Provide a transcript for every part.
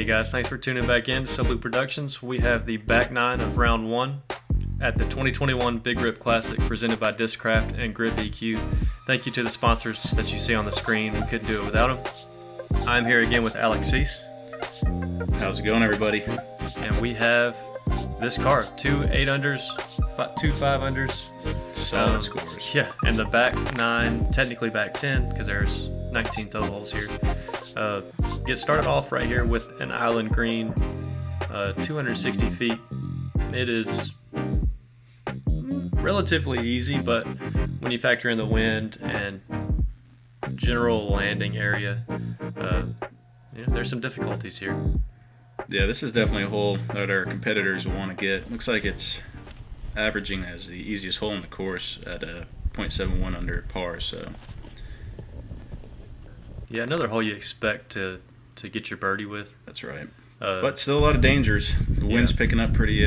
Hey guys, thanks for tuning back in to Soblue Productions. We have the back nine of round one at the 2021 Big Rip Classic presented by Discraft and Grip Eq. Thank you to the sponsors that you see on the screen. We couldn't do it without them. I'm here again with Alex Cease. How's it going, everybody? And we have this card, 2 8-unders, 2 5-unders. Solid scores. Yeah, and the back nine, technically back 10, because there's 19 total holes here. Get started off right here with an island green, 260 feet. It is relatively easy, but when you factor in the wind and general landing area, there's some difficulties here. Yeah, this is definitely a hole that our competitors will want to get. Looks like it's averaging as the easiest hole in the course at a 0.71 under par, so. Yeah, another hole you expect to get your birdie with. That's right. But still a lot of dangers. The wind's picking up pretty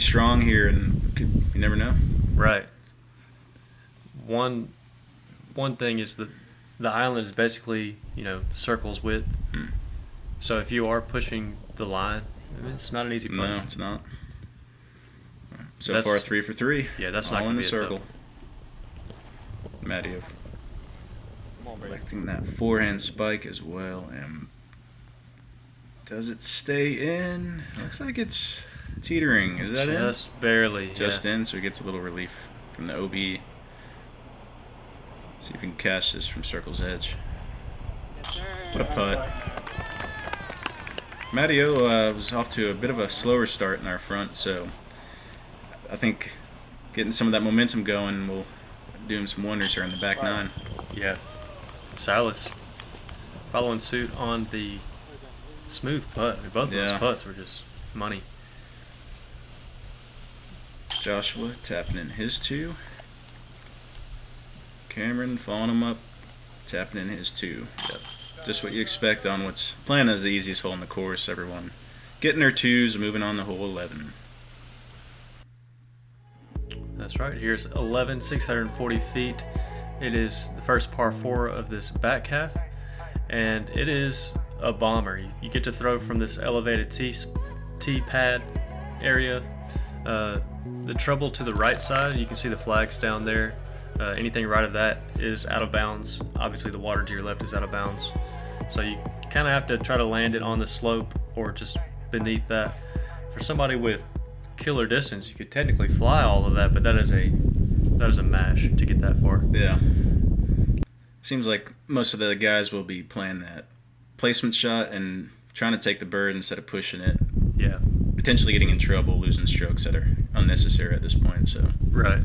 strong here, and you never know. Right. One thing is that the island is basically, circle's width. So if you are pushing the line, it's not an easy putt. No, it's not. So far, 3 for 3. Yeah, that's all not in going the to be circle. Matty collecting that forehand spike as well, and does it stay in? Looks like it's teetering. Is that just barely? Just in, so he gets a little relief from the OB. See if you can catch this from circle's edge. What a putt! Matteo was off to a bit of a slower start in our front, so I think getting some of that momentum going will do him some wonders here in the back nine. Yeah. Silas following suit on the smooth putt. Both of those putts were just money. Joshua tapping in his 2. Cameron following him up, tapping in his 2. Yep. Just what you expect on what's planned as the easiest hole in the course. Everyone getting their 2s, moving on to hole 11. That's right. Here's 11, 640 feet. It is the first par 4 of this back half, and it is a bomber. You get to throw from this elevated tee pad area. The trouble to the right side, you can see the flags down there. Anything right of that is out of bounds. Obviously the water to your left is out of bounds. So you kind of have to try to land it on the slope or just beneath that. For somebody with killer distance, you could technically fly all of that, but that is a mash to get that far. Yeah. Seems like most of the guys will be playing that placement shot and trying to take the bird instead of pushing it. Yeah. Potentially getting in trouble, losing strokes that are unnecessary at this point. So right.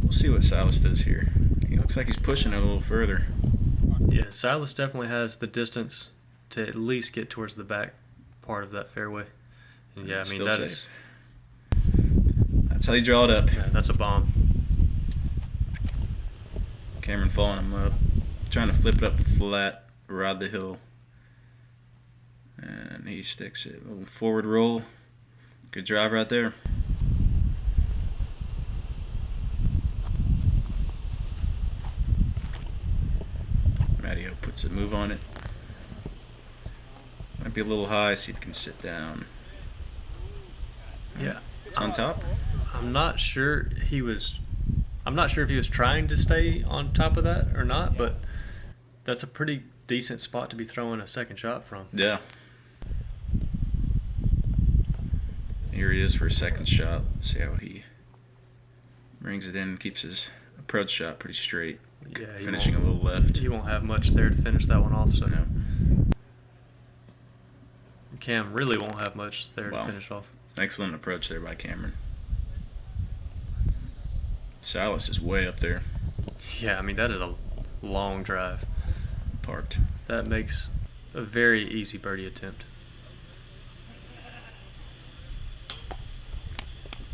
We'll see what Silas does here. He looks like he's pushing it a little further. Yeah, Silas definitely has the distance to at least get towards the back part of that fairway. And yeah, I mean, that's how you draw it up. Yeah, that's a bomb. Cameron following him up, trying to flip it up flat, ride the hill, and he sticks it. A little forward roll. Good drive right there. Matteo puts a move on it. Might be a little high, see if he can sit down. Yeah. On top? I'm not sure if he was trying to stay on top of that or not, but that's a pretty decent spot to be throwing a second shot from. Yeah. Here he is for a second shot. Let's see how he brings it in, keeps his approach shot pretty straight. Yeah, finishing a little left. He won't have much there to finish that one off, so no. Cam really won't have much there to finish off. Excellent approach there by Cameron. Silas is way up there. Yeah, I mean, that is a long drive. Parked. That makes a very easy birdie attempt.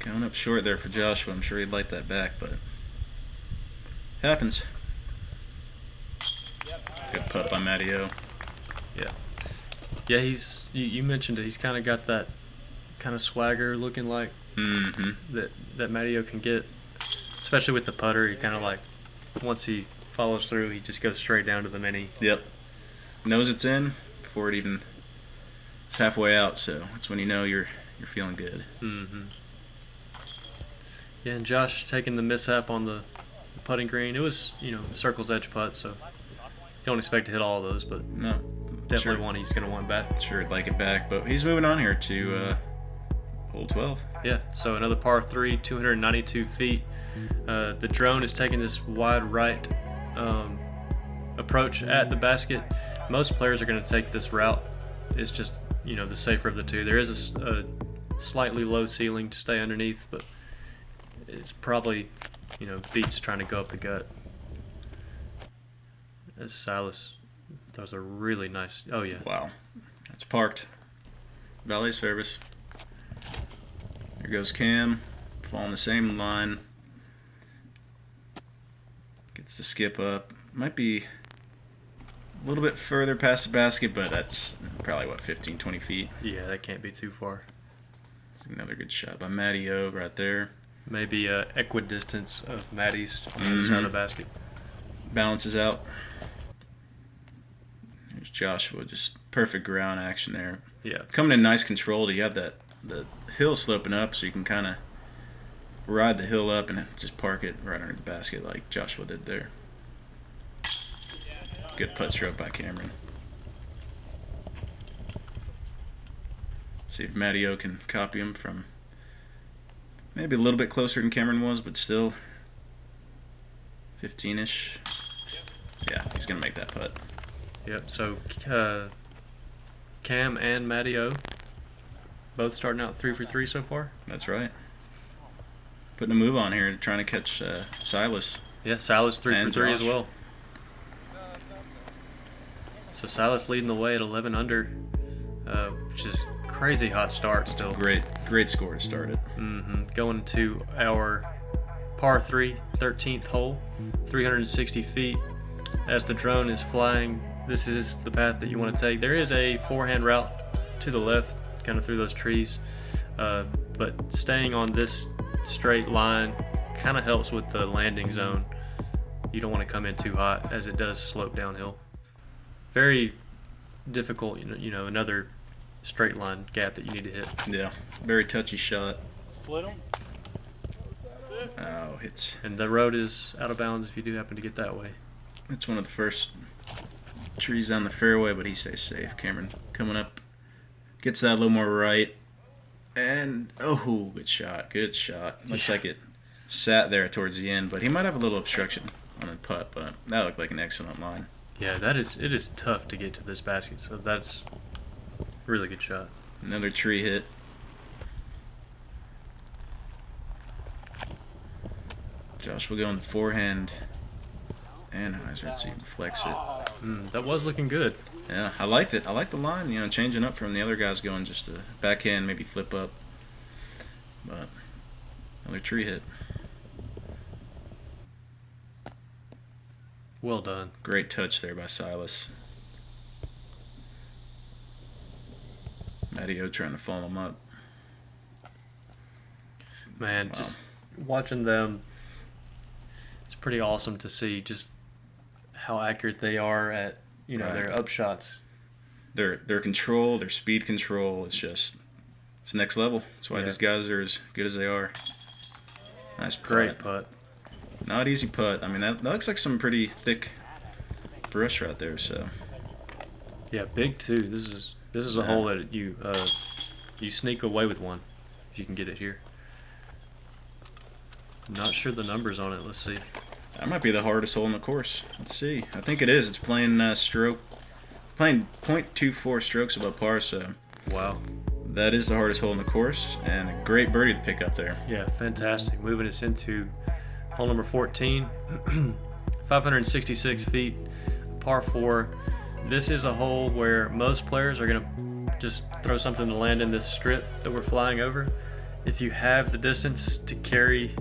Going up short there for Joshua. I'm sure he'd like that back, but happens. Good putt by Matteo. Yeah. Yeah, you mentioned it. He's kind of got that kind of swagger looking like that Matteo can get, especially with the putter. He kind of like, once he follows through, he just goes straight down to the mini. Yep. Knows it's in before it even It's halfway out, so that's when you know you're feeling good. Mm-hmm. Yeah, and Josh taking the mishap on the putting green. It was, circle's edge putt, so don't expect to hit all of those, but No, definitely one he's going to want back. Sure, I'd like it back, but he's moving on here to hole 12. Yeah, so another par 3, 292 feet. The drone is taking this wide right approach at the basket. Most players are going to take this route. It's just, the safer of the two. There is a slightly low ceiling to stay underneath, but it's probably, beats trying to go up the gut. As Silas throws a really nice, oh yeah. Wow, that's parked. Valet service. There goes Cam, following the same line. Gets the skip up. Might be a little bit further past the basket, but that's probably, 15, 20 feet. Yeah, that can't be too far. Another good shot by Matty O right there. Maybe equidistance of Matty's on the other side of the basket. Balances out. There's Joshua, just perfect ground action there. Yeah. Coming in nice control. You have the hill sloping up, so you can kind of ride the hill up and just park it right under the basket like Joshua did there. Good putt stroke by Cameron. See if Matty O can copy him from maybe a little bit closer than Cameron was, but still 15-ish. Yeah, he's going to make that putt. Yep, so Cam and Matty O both starting out 3 for 3 so far. That's right. Putting a move on here, trying to catch Silas. Yeah, Silas 3 for 3 Josh. as well. So Silas leading the way at 11 under, which is crazy hot start still. Great score to start it. Going to our par 3, 13th hole, 360 feet. As the drone is flying, this is the path that you want to take. There is a forehand route to the left, kind of through those trees, but staying on this straight line kind of helps with the landing zone. You don't want to come in too hot as it does slope downhill. Very difficult, another straight line gap that you need to hit. Yeah, very touchy shot. Split them. Oh, and the road is out of bounds if you do happen to get that way. it's one of the first trees on the fairway, but he stays safe. Cameron coming up, gets that a little more right, and oh, good shot. Looks like it sat there towards the end, but he might have a little obstruction on the putt, but that looked like an excellent line. Yeah, it is tough to get to this basket, so that's a really good shot. Another tree hit. Josh will go on the forehand and hyzer. Let's see if he can flex it. That was looking good. Yeah, I liked it. I like the line, changing up from the other guys going just a backhand, maybe flip up. But another tree hit. Well done. Great touch there by Silas. Matty O trying to follow him up. Man, Wow. just watching them, it's pretty awesome to see just how accurate they are at, Right. their upshots. Their control, their speed control, it's next level. That's why Yeah. these guys are as good as they are. Nice putt. Great putt. Not easy putt. I mean, that looks like some pretty thick brush right there. So Yeah, big too. This is a Yeah. hole that you sneak away with one if you can get it here. Not sure the numbers on it. Let's see. that might be the hardest hole in the course. Let's see. I think it is. It's playing playing .24 strokes above par. So Wow. that is the hardest hole in the course, and a great birdie to pick up there. Yeah, fantastic. Moving us into hole number 14, 566 feet, par 4. This is a hole where most players are going to just throw something to land in this strip that we're flying over. If you have the distance to carry,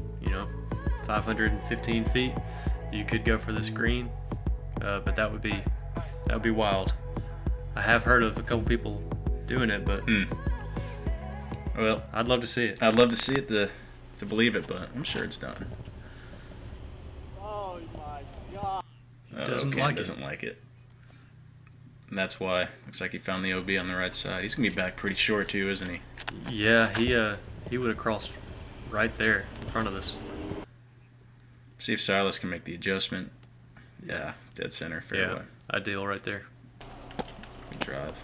515 feet, you could go for this green, but that would be wild. I have heard of a couple people doing it, but Well, I'd love to see it. I'd love to see it to believe it, but I'm sure it's done. Oh my God. Doesn't Cam like it. doesn't like it. And that's why. Looks like he found the OB on the right side. He's going to be back pretty short too, isn't he? Yeah, he would have crossed right there in front of us. See if Silas can make the adjustment. Yeah, dead center, fairway. Yeah, ideal right there. Good drive.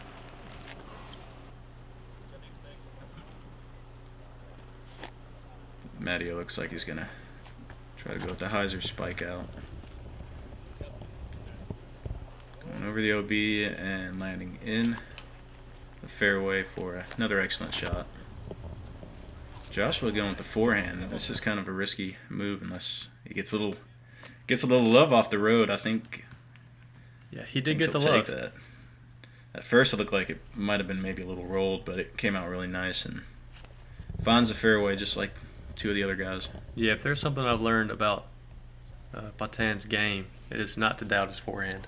Matteo looks like he's going to try to go with the hyzer spike out. Going over the OB and landing in the fairway for another excellent shot. Joshua going with the forehand. This is kind of a risky move unless he gets a little love off the road. I think. Yeah, he did get the love. That. At first, it looked like it might have been maybe a little rolled, but it came out really nice and finds the fairway just like two of the other guys. Yeah, if there's something I've learned about Patin's game, it is not to doubt his forehand.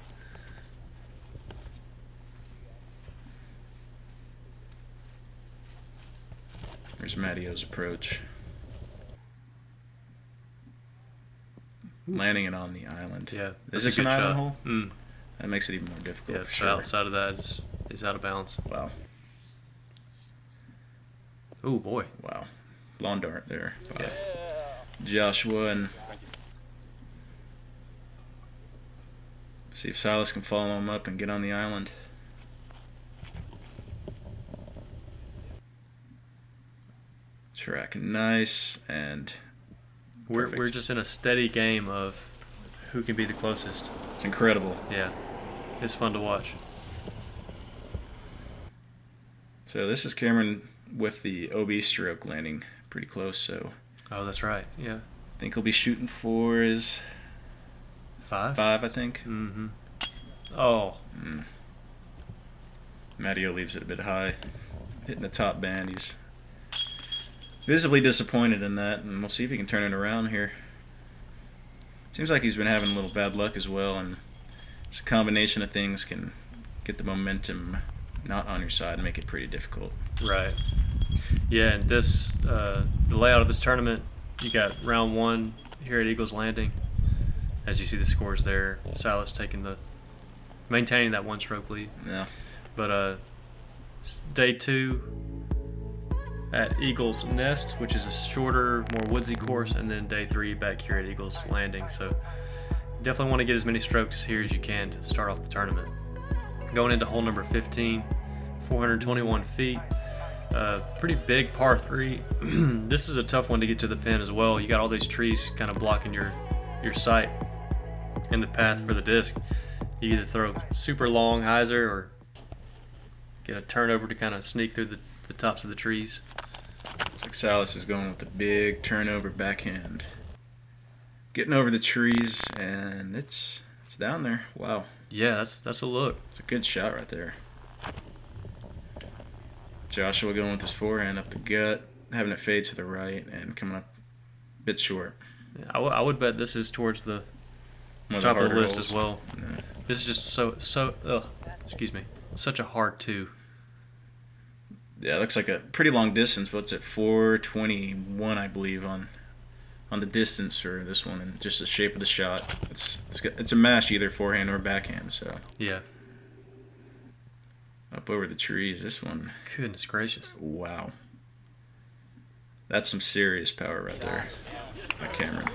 There's Matteo's approach. Landing it on the island. Yeah, Is this an island hole? Mm. That makes it even more difficult. Yeah, for so sure. outside of that is out of bounds. Wow. Oh boy. Wow. Lawn dart there. Yeah. Joshua, and see if Silas can follow him up and get on the island. Tracking nice, and we're just in a steady game of who can be the closest. it's incredible. Yeah, it's fun to watch. So this is Cameron with the OB stroke landing pretty close, so Oh, that's right. Yeah, I think he'll be shooting for his 5. 5, I think. Mm-hmm. Oh. Matteo leaves it a bit high, hitting the top band. He's visibly disappointed in that, and we'll see if he can turn it around here. Seems like he's been having a little bad luck as well, and it's a combination of things can get the momentum not on your side and make it pretty difficult. Right. Yeah, and this the layout of this tournament, you got round 1 here at Eagles Landing. As you see the scores there, Silas maintaining that 1-stroke lead. Yeah. But day 2 at Eagles Nest, which is a shorter, more woodsy course, and then day 3 back here at Eagles Landing. So definitely want to get as many strokes here as you can to start off the tournament. Going into hole number 15, 421 feet. Pretty big par 3. This is a tough one to get to the pin as well. You got all these trees kind of blocking your sight in the path for the disc. You either throw super long hyzer or get a turnover to kind of sneak through the tops of the trees. Looks like Silas is going with the big turnover backhand. Getting over the trees, and it's down there. Wow. Yeah, that's a look. It's a good shot right there. Joshua going with his forehand up the gut, having it fade to the right, and coming up a bit short. Yeah, I would bet this is towards the One top of the harder list holes. as well. Yeah. This is just such a hard 2. Yeah, it looks like a pretty long distance, but it's at 421, I believe, on the distance for this one, and just the shape of the shot. It's a mash, either forehand or backhand. So Yeah. up over the trees, this one. Goodness gracious. Wow, that's some serious power right there. That Cameron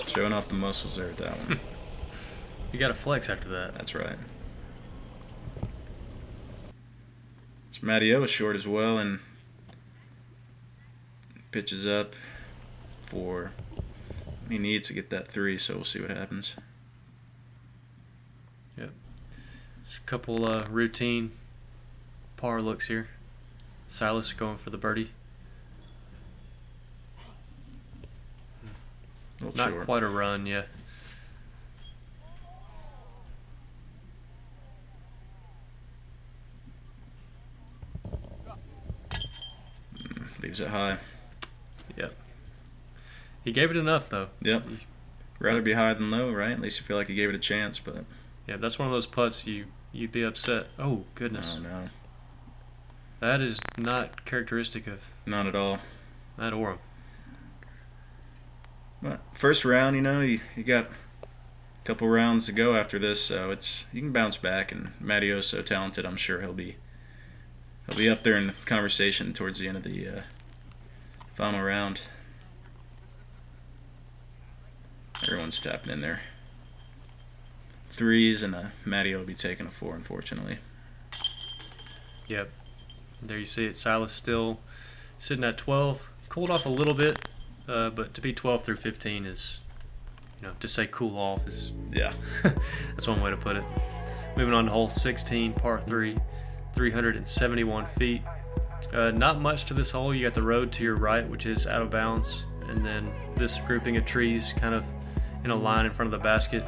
showing off the muscles there with that one. You got to flex after that. That's right. So Matteo is short as well, and pitches up for, he needs to get that 3, so we'll see what happens. Yep. Just a couple routine par looks here. Silas going for the birdie. A little Not short. quite a run, yeah. Leaves it high. Yep. He gave it enough though. Yep. Rather be high than low, right? At least you feel like you gave it a chance, but Yeah, that's one of those putts you'd be upset. Oh goodness. oh no, That is not characteristic of not at all. that Orum. But first round, you got Couple rounds to go after this, so you can bounce back. And Mattio's so talented, I'm sure he'll be up there in the conversation towards the end of the final round. Everyone's tapping in there. 3s, and Mattio will be taking a 4, unfortunately. Yep. There you see it. Silas still sitting at 12. Cooled off a little bit, but to be 12 through 15 is, to say cool off is, yeah. That's one way to put it. Moving on to hole 16, par 3, 371 feet. Not much to this hole. You got the road to your right, which is out of bounds, and then this grouping of trees kind of in a line in front of the basket.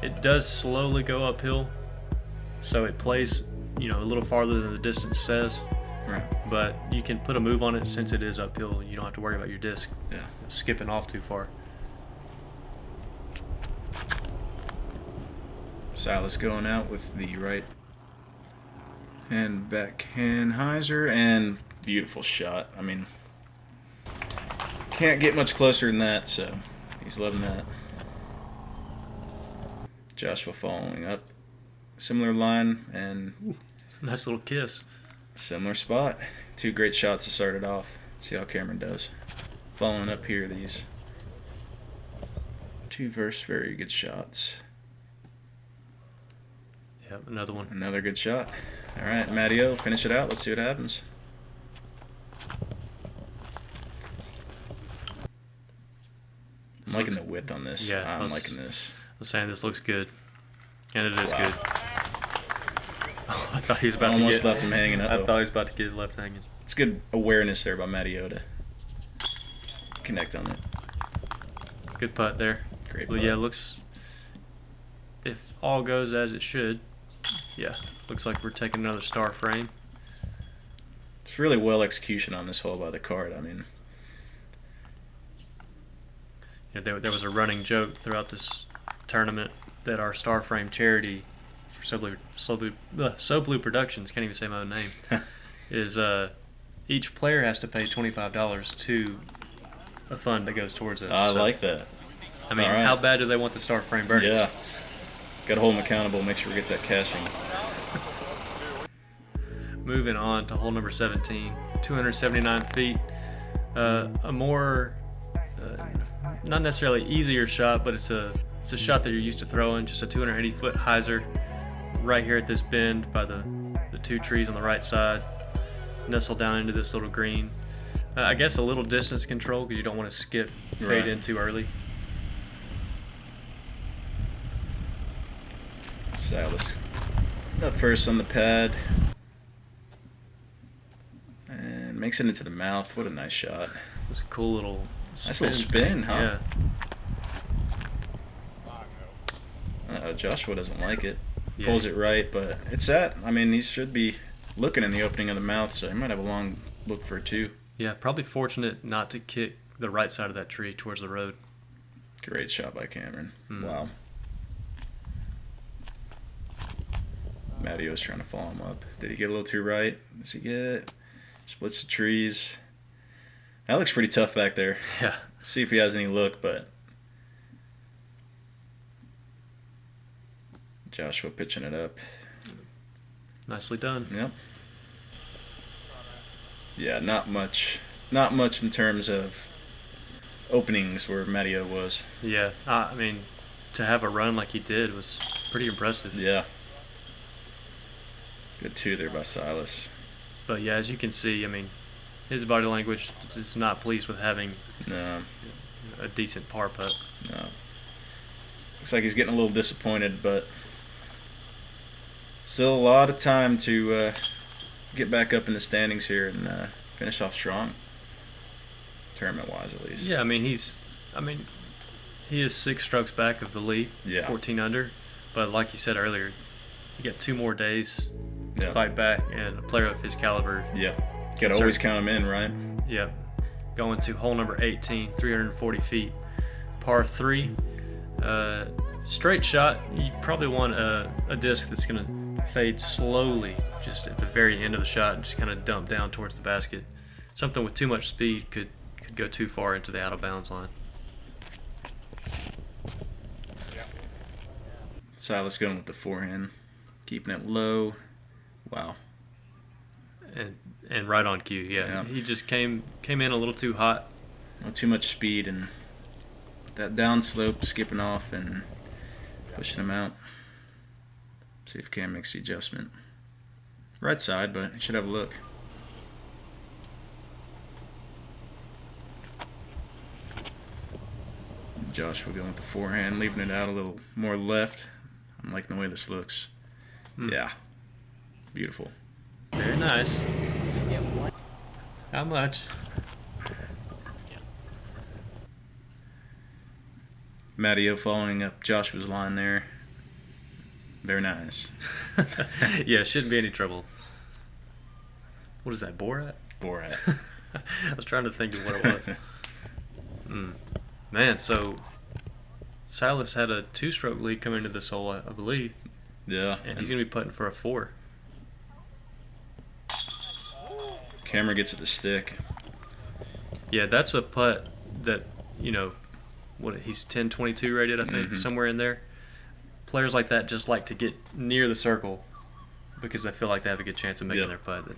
It does slowly go uphill, so it plays, a little farther than the distance says. Right. But you can put a move on it since it is uphill. You don't have to worry about your disc skipping off too far. Silas going out with the right hand backhand hyzer, and beautiful shot. I mean, can't get much closer than that, so he's loving that. Joshua following up. Similar line and nice little kiss. Similar spot. 2 great shots to start it off. See how Cameron does. Following up here, these 2 very good shots. Yep, another one. Another good shot. All right, Mattio, finish it out. Let's see what happens. I'm liking the width on this. Yeah, I'm liking this. I was saying this looks good, and it is good. Oh, I thought he was about Almost to left him hanging up. I thought he was about to get left hanging. It's good awareness there by Mattio to connect on it. Good putt there. Great putt. putt. Yeah, looks, if all goes as it should, looks like we're taking another star frame. It's really well execution on this hole by the card. I mean, there was a running joke throughout this tournament that our star frame charity for Soblue Productions, can't even say my own name, is each player has to pay $25 to a fund that goes towards it. I like that. I mean, how bad do they want the star frame birdies? Yeah. Got to hold them accountable, make sure we get that cashing. Moving on to hole number 17, 279 feet. A more, not necessarily easier shot, but it's a shot that you're used to throwing. Just a 280-foot hyzer right here at this bend by the 2 trees on the right side. Nestled down into this little green. I guess a little distance control because you don't want to fade in too early. Silas up first on the pad. And makes it into the mouth. What a nice shot. It's a cool little spin. Nice little spin, huh? Yeah. Joshua doesn't like it. Yeah. Pulls it right, but he should be looking in the opening of the mouth, so he might have a long look for 2. Yeah, probably fortunate not to kick the right side of that tree towards the road. Great shot by Cameron. Wow. Mattio's trying to follow him up. Did he get a little too right? Does he get... Splits the trees. That looks pretty tough back there. Yeah. See if he has any look, but... Joshua pitching it up. Nicely done. Yep. Yeah, not much. Not much in terms of openings where Mattio was. Yeah, I mean, to have a run like he did was pretty impressive. Yeah. Good 2 there by Silas. But yeah, as you can see, I mean, his body language is not pleased with having a decent par putt. No. Looks like he's getting a little disappointed, but still a lot of time to get back up in the standings here and finish off strong, tournament-wise at least. Yeah, I mean, he is 6 strokes back of the lead, 14 under. But like you said earlier, you got 2 more days to fight back, and a player of his caliber. Yeah, got to always count him in, right? Yeah. Going to hole number 18, 340 feet, par 3. Straight shot. You probably want a disc that's going to fade slowly, just at the very end of the shot, and just kind of dump down towards the basket. Something with too much speed could go too far into the out of bounds line. Silas going with the forehand, keeping it low. Wow. And right on cue. Yeah. He just came in a little too hot. Not too much speed, and that down slope skipping off and pushing him out. See if Cam makes the adjustment. Right side, but he should have a look. Joshua going with the forehand, leaving it out a little more left. I'm liking the way this looks. Yeah. Beautiful. Very nice. How much? Matty O following up Joshua's line there. Very nice. Yeah, shouldn't be any trouble. What is that, Borat? Borat. I was trying to think of what it was. Man, so Silas had a 2-stroke lead coming into this hole, I believe. Yeah. And he's going to be putting for a 4. Camera gets at the stick. Yeah, that's a putt that, you know, he's 10-22 rated, I think, somewhere in there. Players like that just like to get near the circle because they feel like they have a good chance of making their putt. And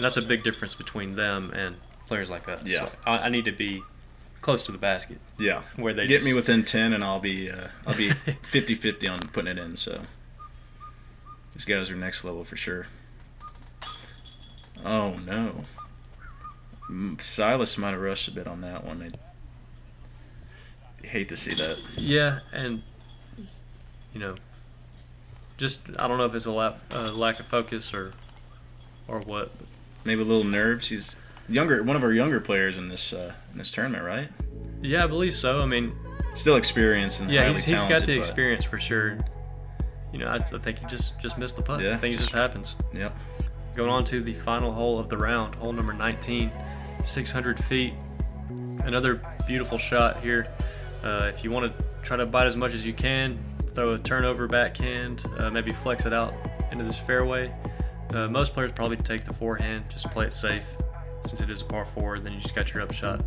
that's a big difference between them and players like us. Yeah. So I need to be close to the basket. Yeah. Where they get me within 10 and I'll be 50-50 on putting it in. So these guys are next level for sure. Oh no. Silas might have rushed a bit on that one. I hate to see that. Yeah, and you know, just I don't know if it's a lack of focus or what. Maybe a little nerves. He's one of our younger players in this tournament, right? Yeah, I believe so. I mean, still experienced and highly he's talented, got the experience for sure. You know, I think he just missed the putt. Yeah, I think it just happens. Yep. Going on to the final hole of the round, hole number 19, 600 feet. Another beautiful shot here. If you want to try to bite as much as you can, throw a turnover backhand, maybe flex it out into this fairway. Most players probably take the forehand, just play it safe since it is a par 4, then you just got your upshot.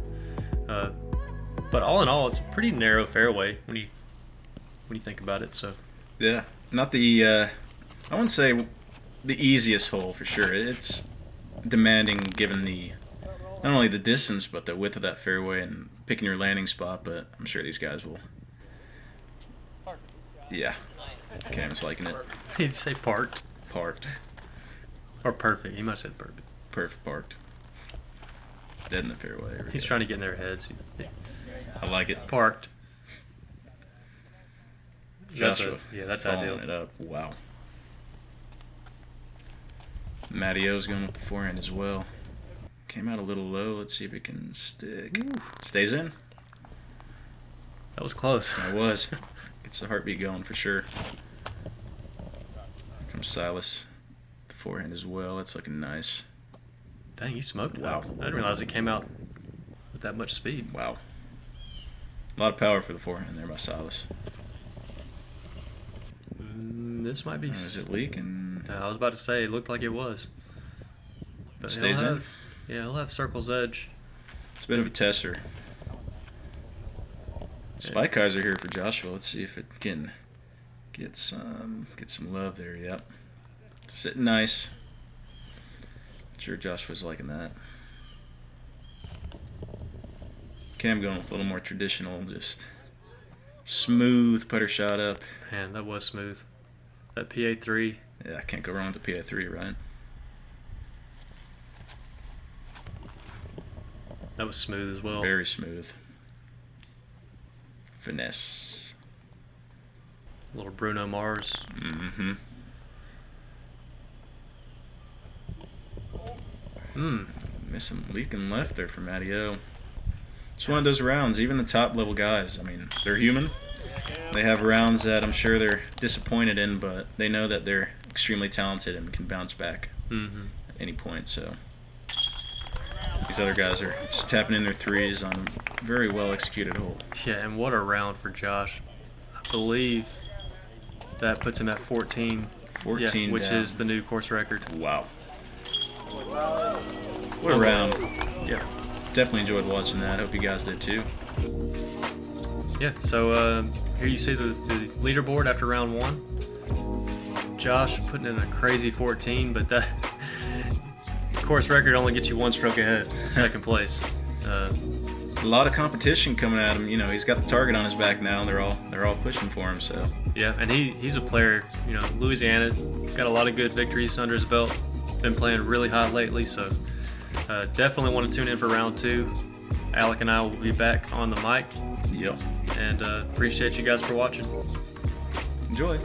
But all in all, it's a pretty narrow fairway when you think about it. So yeah, not the I wouldn't say the easiest hole for sure. It's demanding given the not only the distance but the width of that fairway and picking your landing spot. But I'm sure these guys will. Yeah, Cam's liking it. He'd say parked. Parked. Or perfect. He might have said perfect. Perfect parked. Dead in the fairway. He's trying to get in their heads. I like it. Parked. Joshua. That's following ideal. it up. Wow. Matty O's going with the forehand as well. Came out a little low. Let's see if it can stick. Ooh. Stays in. That was close. That was. Gets the heartbeat going for sure. Here comes Silas. The forehand as well. That's looking nice. Dang, he smoked that. Wow. I didn't realize it came out with that much speed. Wow. A lot of power for the forehand there by Silas. This might be. Is it leaking? I was about to say it looked like it was. But stays in? Yeah, he'll have circle's edge. It's a bit of a tester. Spike eyes are here for Joshua. Let's see if it can get some love there. Yep. Sitting nice. Sure Joshua's liking that. Cam going with a little more traditional, just smooth putter shot up. Man, that was smooth. That PA3. Yeah, I can't go wrong with the PA3, right? That was smooth as well. Very smooth. Finesse. A little Bruno Mars. Mm-hmm. Missing leaking left there for Matty O. It's one of those rounds, even the top level guys, I mean, they're human. They have rounds that I'm sure they're disappointed in, but they know that they're extremely talented and can bounce back at any point. So these other guys are just tapping in their threes on a very well executed hole. Yeah, and what a round for Josh. I believe that puts him at 14. 14 which down. is the new course record. Wow. What a round. Yeah. Definitely enjoyed watching that. Hope you guys did too. Yeah, so here you see the leaderboard after round 1. Josh putting in a crazy 14, but that course record only gets you 1 stroke ahead, second place. A lot of competition coming at him. You know, he's got the target on his back now. They're all pushing for him. So yeah, and he's a player. You know, Louisiana got a lot of good victories under his belt. Been playing really hot lately, so definitely want to tune in for round 2. Alec and I will be back on the mic. Yep. And appreciate you guys for watching. Enjoy.